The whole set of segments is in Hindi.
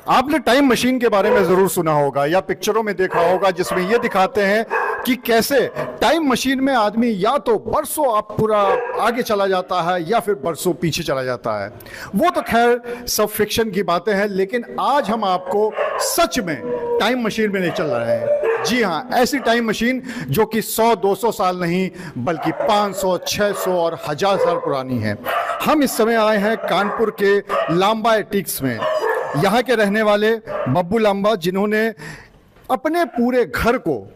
आपने टाइम मशीन के बारे में जरूर सुना होगा या पिक्चरों में देखा होगा, जिसमें ये दिखाते हैं कि कैसे टाइम मशीन में आदमी या तो बरसों आप पूरा आगे चला जाता है या फिर बरसों पीछे चला जाता है। वो तो खैर सब फिक्शन की बातें हैं, लेकिन आज हम आपको सच में टाइम मशीन में नहीं चल रहे हैं। जी हाँ, ऐसी टाइम मशीन जो कि 100-200 साल नहीं बल्कि 500, 600 और 1000 साल पुरानी है। हम इस समय आए हैं कानपुर के लांबा एटिक्स में। यहाँ के रहने वाले बब्बू लांबा, जिन्होंने अपने पूरे घर को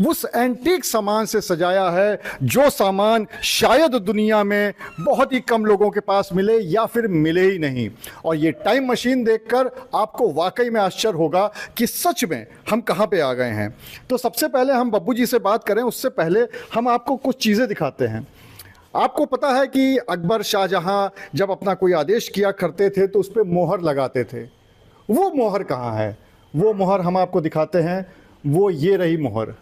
उस एंटीक सामान से सजाया है जो सामान शायद दुनिया में बहुत ही कम लोगों के पास मिले या फिर मिले ही नहीं। और ये टाइम मशीन देखकर आपको वाकई में आश्चर्य होगा कि सच में हम कहाँ पे आ गए हैं। तो सबसे पहले हम बब्बू जी से बात करें उससे पहले हम आपको कुछ चीज़ें दिखाते हैं। आपको पता है कि अकबर शाहजहां जब अपना कोई आदेश किया करते थे तो उस पर मोहर लगाते थे। वो मोहर कहाँ है? वो मोहर हम आपको दिखाते हैं। वो ये रही मोहर।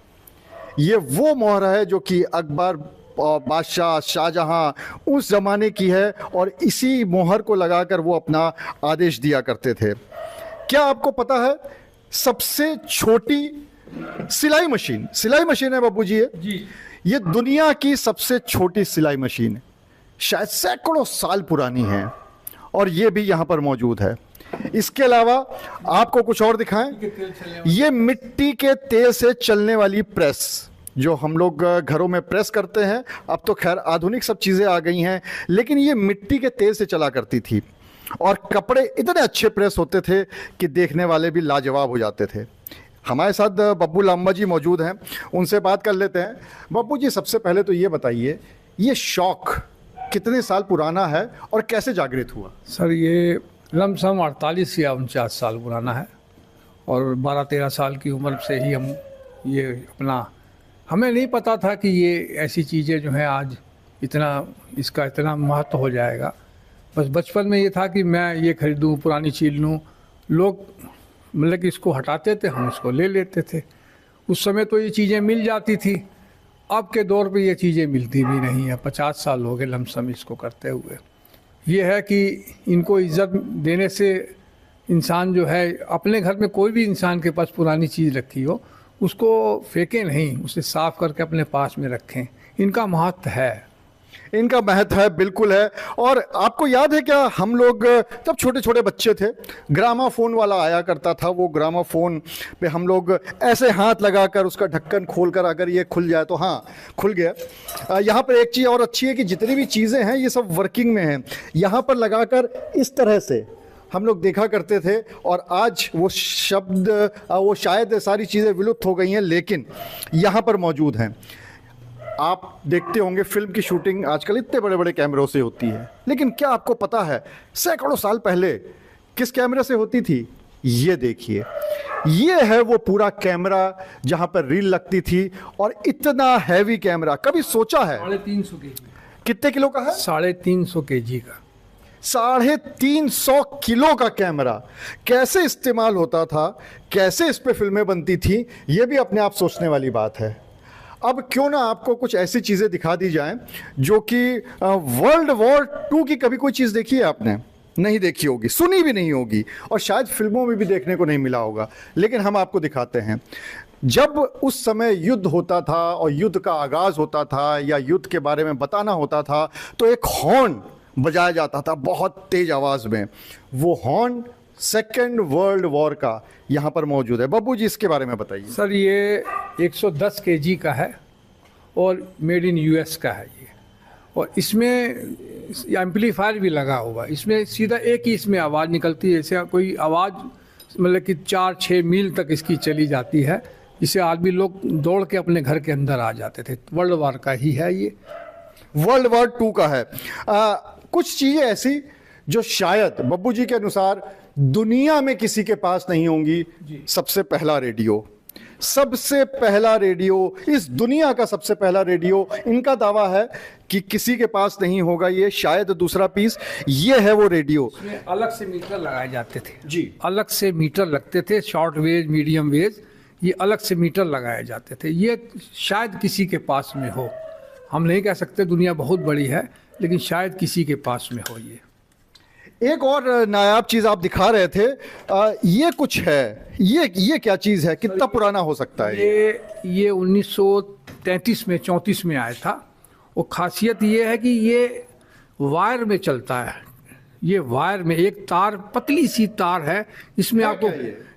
ये वो मोहर है जो कि अकबर बादशाह शाहजहां उस ज़माने की है और इसी मोहर को लगाकर वो अपना आदेश दिया करते थे। क्या आपको पता है सबसे छोटी सिलाई मशीन है बब्बू जी? ये दुनिया की सबसे छोटी सिलाई मशीन है, शायद सैकड़ों साल पुरानी है और ये भी यहाँ पर मौजूद है। इसके अलावा आपको कुछ और दिखाएं, ये मिट्टी के तेल से चलने वाली प्रेस जो हम लोग घरों में प्रेस करते हैं। अब तो खैर आधुनिक सब चीज़ें आ गई हैं, लेकिन ये मिट्टी के तेल से चला करती थी और कपड़े इतने अच्छे प्रेस होते थे कि देखने वाले भी लाजवाब हो जाते थे। हमारे साथ बब्बू लांबा जी मौजूद हैं, उनसे बात कर लेते हैं। बब्बू जी, सबसे पहले तो ये बताइए, ये शौक कितने साल पुराना है और कैसे जागृत हुआ? सर, ये लमसम 48 या 49 साल पुराना है और 12-13 साल की उम्र से ही हम ये अपना, हमें नहीं पता था कि ये ऐसी चीज़ें जो हैं आज इसका इतना महत्व हो जाएगा। बस बचपन में ये था कि मैं ये खरीदूं, पुरानी चीज़ लूँ। लोग मतलब कि इसको हटाते थे, हम इसको ले लेते थे। उस समय तो ये चीज़ें मिल जाती थी, अब के दौर पे ये चीज़ें मिलती भी नहीं है। 50 साल हो गए लमसम इसको करते हुए। ये है कि इनको इज़्ज़त देने से इंसान जो है, अपने घर में कोई भी इंसान के पास पुरानी चीज़ रखी हो उसको फेंकें नहीं, उसे साफ़ करके अपने पास में रखें। इनका महत्व है, इनका महत्व है, बिल्कुल है। और आपको याद है क्या, हम लोग जब छोटे छोटे बच्चे थे, ग्रामाफोन वाला आया करता था। वो ग्रामाफोन पे हम लोग ऐसे हाथ लगाकर उसका ढक्कन खोलकर अगर ये खुल जाए तो हाँ खुल गया। यहाँ पर एक चीज़ और अच्छी है कि जितनी भी चीज़ें हैं ये सब वर्किंग में हैं। यहाँ पर लगाकर इस तरह से हम लोग देखा करते थे और आज वो शब्द, वो शायद सारी चीज़ें विलुप्त हो गई हैं, लेकिन यहाँ पर मौजूद हैं। आप देखते होंगे फिल्म की शूटिंग आजकल इतने बड़े बड़े कैमरों से होती है, लेकिन क्या आपको पता है सैकड़ों साल पहले किस कैमरे से होती थी? ये देखिए, ये है वो पूरा कैमरा जहां पर रील लगती थी। और इतना हैवी कैमरा कभी सोचा है? 350 kg। कितने किलो का है? 350 kg का। 350 किलो का कैमरा कैसे इस्तेमाल होता था, कैसे इस पे फिल्में बनती थी, ये भी अपने आप सोचने वाली बात है। अब क्यों ना आपको कुछ ऐसी चीज़ें दिखा दी जाएं जो कि वर्ल्ड वॉर 2 की कभी कोई चीज़ देखी है आपने? नहीं देखी होगी, सुनी भी नहीं होगी और शायद फिल्मों में भी देखने को नहीं मिला होगा, लेकिन हम आपको दिखाते हैं। जब उस समय युद्ध होता था और युद्ध का आगाज़ होता था या युद्ध के बारे में बताना होता था तो एक हॉर्न बजाया जाता था बहुत तेज आवाज़ में। वो हॉर्न सेकेंड वर्ल्ड वॉर का यहाँ पर मौजूद है। बब्बू जी, इसके बारे में बताइए। सर, ये 110 kg का है और मेड इन यूएस का है ये। और इसमें एम्पलीफायर भी लगा हुआ है। इसमें सीधा एक ही इसमें आवाज़ निकलती है। जैसे कोई आवाज़ मतलब कि 4-6 मील तक इसकी चली जाती है, जिससे आदमी लोग दौड़ के अपने घर के अंदर आ जाते थे। वर्ल्ड वॉर का ही है ये, वर्ल्ड वॉर 2 का है। कुछ चीज़ें ऐसी जो शायद बब्बू जी के अनुसार दुनिया में किसी के पास नहीं होंगी। सबसे पहला रेडियो, इस दुनिया का सबसे पहला रेडियो, इनका दावा है कि किसी के पास नहीं होगा ये। शायद दूसरा पीस ये है वो रेडियो। अलग से मीटर लगाए जाते थे जी, अलग से मीटर लगते थे, शॉर्ट वेज, मीडियम वेज, ये अलग से मीटर लगाए जाते थे। ये शायद किसी के पास में हो, हम नहीं कह सकते, दुनिया बहुत बड़ी है, लेकिन शायद किसी के पास में हो ये। एक और नायाब चीज आप दिखा रहे थे, ये कुछ है, ये क्या चीज है, कितना पुराना हो सकता है? ये 1933 में 34 में आया था। और खासियत ये है कि ये वायर में चलता है। ये वायर में एक तार, पतली सी तार है, इसमें आपको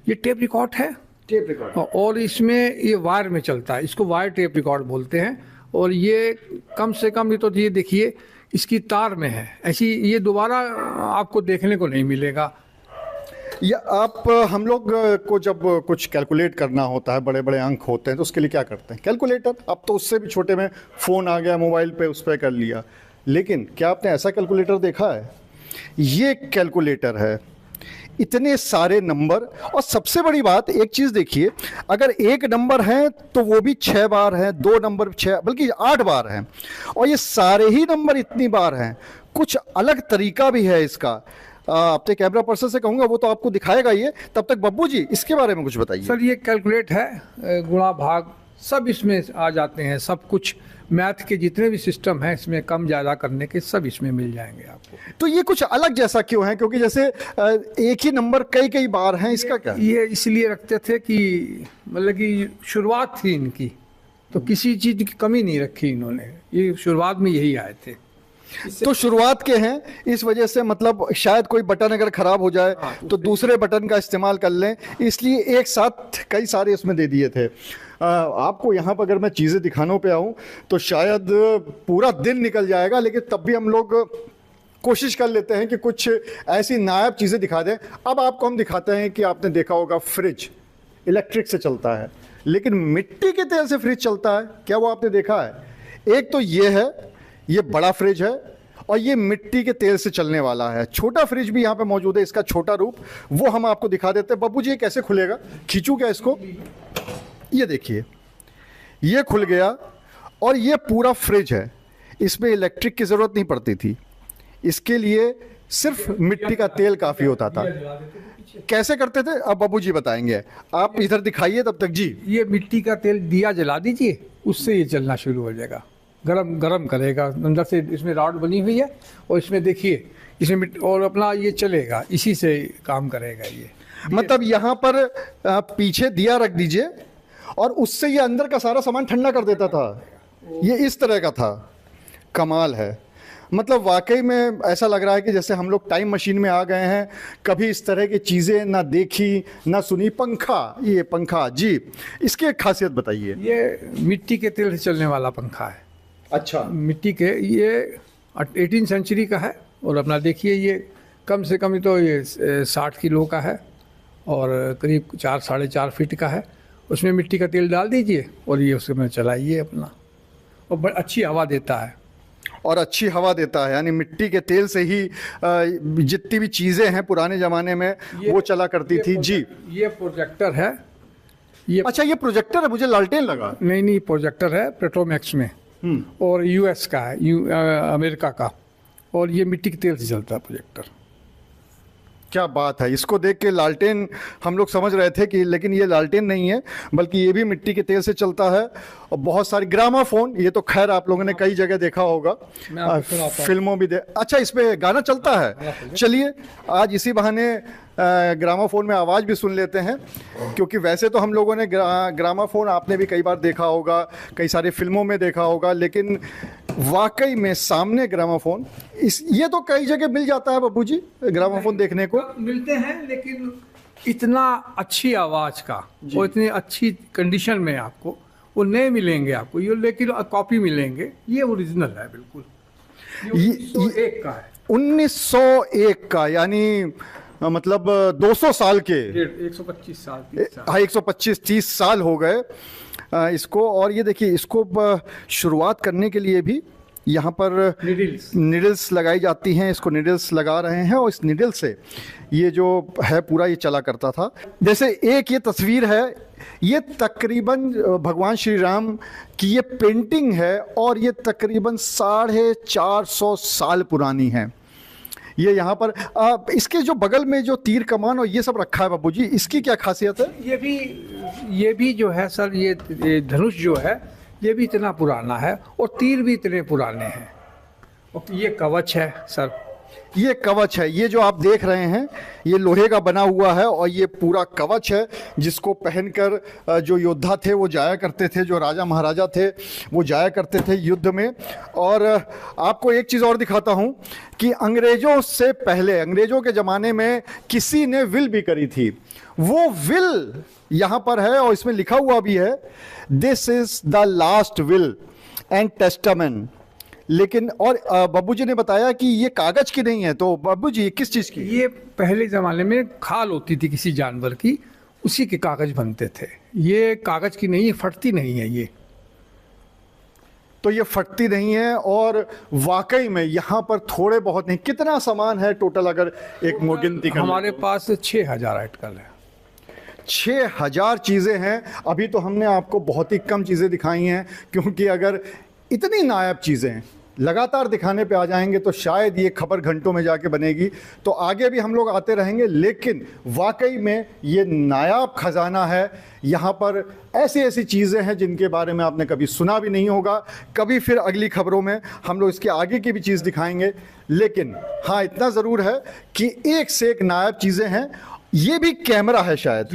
ये टेप रिकॉर्ड है, टेप रिकॉर्ड, और इसमें ये वायर में चलता है। इसको वायर टेप रिकॉर्ड बोलते हैं। और ये कम से कम, ये तो ये देखिए इसकी तार में है, ऐसी ये दोबारा आपको देखने को नहीं मिलेगा। या आप हम लोग को जब कुछ कैलकुलेट करना होता है, बड़े बड़े अंक होते हैं, तो उसके लिए क्या करते हैं? कैलकुलेटर। अब तो उससे भी छोटे में फ़ोन आ गया, मोबाइल पे उस पर कर लिया। लेकिन क्या आपने ऐसा कैलकुलेटर देखा है? ये कैलकुलेटर है, इतने सारे नंबर। और सबसे बड़ी बात, एक चीज़ देखिए, अगर एक नंबर है तो वो भी 6 बार है, 2 नंबर 6 बल्कि 8 बार हैं, और ये सारे ही नंबर इतनी बार हैं। कुछ अलग तरीका भी है इसका। अपने कैमरा पर्सन से कहूँगा, वो तो आपको दिखाएगा ये। तब तक बब्बू जी इसके बारे में कुछ बताइए। सर ये कैलकुलेट है, गुणा भाग सब इसमें आ जाते हैं। सब कुछ मैथ के जितने भी सिस्टम हैं इसमें कम ज़्यादा करने के सब इसमें मिल जाएंगे आपको। तो ये कुछ अलग जैसा क्यों है? क्योंकि जैसे एक ही नंबर कई कई बार हैं, इसका क्या? ये इसलिए रखते थे कि मतलब कि शुरुआत थी इनकी, तो किसी चीज़ की कमी नहीं रखी इन्होंने। ये शुरुआत में यही आए थे। तो शुरुआत के हैं, इस वजह से मतलब शायद कोई बटन अगर खराब हो जाए तो दूसरे बटन का इस्तेमाल कर लें, इसलिए एक साथ कई सारे उसमें दे दिए थे। आपको यहाँ पर अगर मैं चीज़ें दिखानों पे आऊँ तो शायद पूरा दिन निकल जाएगा, लेकिन तब भी हम लोग कोशिश कर लेते हैं कि कुछ ऐसी नायाब चीज़ें दिखा दें। अब आपको हम दिखाते हैं कि आपने देखा होगा फ्रिज इलेक्ट्रिक से चलता है, लेकिन मिट्टी के तेल से फ्रिज चलता है। क्या वो आपने देखा है? एक तो ये है, ये बड़ा फ्रिज है, और ये मिट्टी के तेल से चलने वाला है। छोटा फ्रिज भी यहाँ पे मौजूद है, इसका छोटा रूप वो हम आपको दिखा देते हैं। बब्बू जी ये कैसे खुलेगा? खींचूं क्या इसको? ये देखिए, ये खुल गया, और ये पूरा फ्रिज है। इसमें इलेक्ट्रिक की ज़रूरत नहीं पड़ती थी, इसके लिए सिर्फ मिट्टी का तेल काफ़ी होता था। कैसे करते थे अब बब्बू जी बताएंगे, आप इधर दिखाइए तब तक जी। ये मिट्टी का तेल दिया जला दीजिए, उससे ये चलना शुरू हो जाएगा, गरम करेगा। अंदर से इसमें रॉड बनी हुई है, और इसमें देखिए इसमें और अपना ये चलेगा, इसी से काम करेगा ये। मतलब यहाँ पर पीछे दिया रख दीजिए, और उससे ये अंदर का सारा सामान ठंडा कर देता था। ये इस तरह का था। कमाल है। मतलब वाकई में ऐसा लग रहा है कि जैसे हम लोग टाइम मशीन में आ गए हैं। कभी इस तरह की चीज़ें ना देखी ना सुनी। पंखा, ये पंखा जी, इसकी एक खासियत बताइए। ये मिट्टी के तेल से चलने वाला पंखा है। अच्छा, मिट्टी के, ये 18 सेंचुरी का है। और अपना देखिए ये कम से कम तो ये 60 किलो का है, और करीब 4 साढ़े 4 फीट का है। उसमें मिट्टी का तेल डाल दीजिए, और ये उसमें चलाइए अपना, और बड़ी अच्छी हवा देता है। और अच्छी हवा देता है, यानी मिट्टी के तेल से ही जितनी भी चीज़ें हैं पुराने ज़माने में वो चला करती थी जी। ये प्रोजेक्टर है। ये अच्छा, ये प्रोजेक्टर है, मुझे लालटेन लगा। नहीं, प्रोजेक्टर है पेट्रोमैक्स में, और यूएस का है, अमेरिका का। और ये मिट्टी के तेल से चलता है प्रोजेक्टर। क्या बात है। इसको देख के लालटेन हम लोग समझ रहे थे कि, लेकिन ये लालटेन नहीं है, बल्कि ये भी मिट्टी के तेल से चलता है। और बहुत सारी ग्रामाफोन, ये तो खैर आप लोगों ने कई जगह देखा होगा, फिल्मों भी अच्छा इसमें गाना चलता है। चलिए आज इसी बहाने ग्रामाफोन में आवाज़ भी सुन लेते हैं, क्योंकि वैसे तो हम लोगों ने ग्रामाफोन आपने भी कई बार देखा होगा, कई सारी फिल्मों में देखा होगा, लेकिन वाकई में सामने ग्रामाफोन ये तो कई जगह मिल जाता है बब्बू जी, ग्रामाफोन देखने को मिलते हैं, लेकिन इतना अच्छी आवाज़ का और इतनी अच्छी कंडीशन में आपको वो नहीं मिलेंगे आपको ये, लेकिन कॉपी मिलेंगे। ये ओरिजिनल है बिल्कुल। ये 1901 का है। 1901 का, यानी मतलब 200 साल के, 125 साल, हाँ 125-30 साल हो गए इसको। और ये देखिए, इसको शुरुआत करने के लिए भी यहाँ पर निडल्स लगाई जाती हैं। इसको निडल्स लगा रहे हैं, और इस निडल से ये जो है पूरा ये चला करता था। जैसे एक ये तस्वीर है, ये तकरीबन भगवान श्री राम की ये पेंटिंग है, और ये तकरीबन 450 साल पुरानी है। ये यहाँ पर इसके जो बगल में जो तीर कमान और ये सब रखा है बाबू जी, इसकी क्या खासियत है? ये भी जो है सर, ये धनुष जो है ये भी इतना पुराना है, और तीर भी इतने पुराने हैं। और ये कवच है सर, ये कवच है, ये जो आप देख रहे हैं ये लोहे का बना हुआ है और ये पूरा कवच है जिसको पहनकर जो योद्धा थे वो जाया करते थे, जो राजा महाराजा थे वो जाया करते थे युद्ध में। और आपको एक चीज़ और दिखाता हूँ कि अंग्रेज़ों से पहले, अंग्रेज़ों के ज़माने में किसी ने विल भी करी थी, वो विल यहाँ पर है और इसमें लिखा हुआ भी है, this is the last will and testament. लेकिन और बब्बू जी ने बताया कि ये कागज की नहीं है, तो बब्बू जी किस चीज़ की? ये पहले ज़माने में खाल होती थी किसी जानवर की, उसी के कागज बनते थे। ये कागज की नहीं है, फटती नहीं है ये। तो ये फटती नहीं है और वाकई में यहाँ पर थोड़े बहुत नहीं, कितना सामान है टोटल अगर एक गिनती करें? हमारे पास 6000 आर्टिकल है। 6000 चीज़ें हैं। अभी तो हमने आपको बहुत ही कम चीज़ें दिखाई हैं, क्योंकि अगर इतनी नायाब चीज़ें लगातार दिखाने पे आ जाएंगे तो शायद ये खबर घंटों में जाके बनेगी। तो आगे भी हम लोग आते रहेंगे, लेकिन वाकई में ये नायाब खजाना है। यहाँ पर ऐसी ऐसी चीज़ें हैं जिनके बारे में आपने कभी सुना भी नहीं होगा। कभी फिर अगली खबरों में हम लोग इसके आगे की भी चीज़ दिखाएंगे। लेकिन हाँ, इतना ज़रूर है कि एक से एक नायाब चीज़ें हैं। ये भी कैमरा है शायद,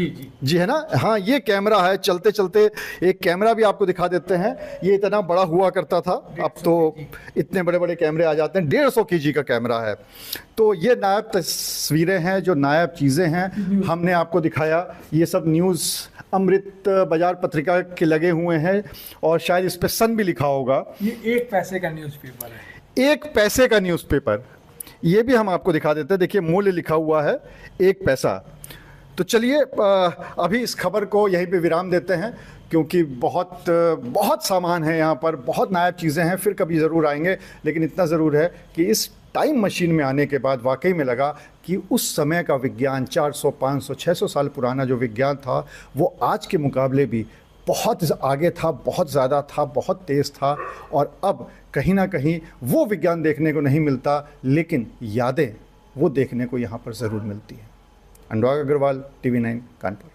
जी है ना? हाँ, ये कैमरा है। चलते चलते एक कैमरा भी आपको दिखा देते हैं। ये इतना बड़ा हुआ करता था, अब तो इतने बड़े बड़े कैमरे आ जाते हैं। 150 kg का कैमरा है। तो ये नायाब तस्वीरें हैं, जो नायाब चीज़ें हैं हमने आपको दिखाया। ये सब न्यूज़ अमृत बाजार पत्रिका के लगे हुए हैं और शायद इस पर सन भी लिखा होगा। ये 1 पैसे का न्यूज़पेपर है। 1 पैसे का न्यूज़पेपर, ये भी हम आपको दिखा देते हैं। देखिए मूल्य लिखा हुआ है 1 पैसा। तो चलिए अभी इस खबर को यहीं पे विराम देते हैं, क्योंकि बहुत सामान है यहाँ पर, बहुत नायाब चीज़ें हैं। फिर कभी ज़रूर आएंगे। लेकिन इतना ज़रूर है कि इस टाइम मशीन में आने के बाद वाकई में लगा कि उस समय का विज्ञान, 400, 500, 600 साल पुराना जो विज्ञान था, वो आज के मुकाबले भी बहुत आगे था, बहुत ज़्यादा था, बहुत तेज़ था। और अब कहीं ना कहीं वो विज्ञान देखने को नहीं मिलता, लेकिन यादें वो देखने को यहाँ पर ज़रूर मिलती हैं। अनुराग अग्रवाल, TV9 कानपुर।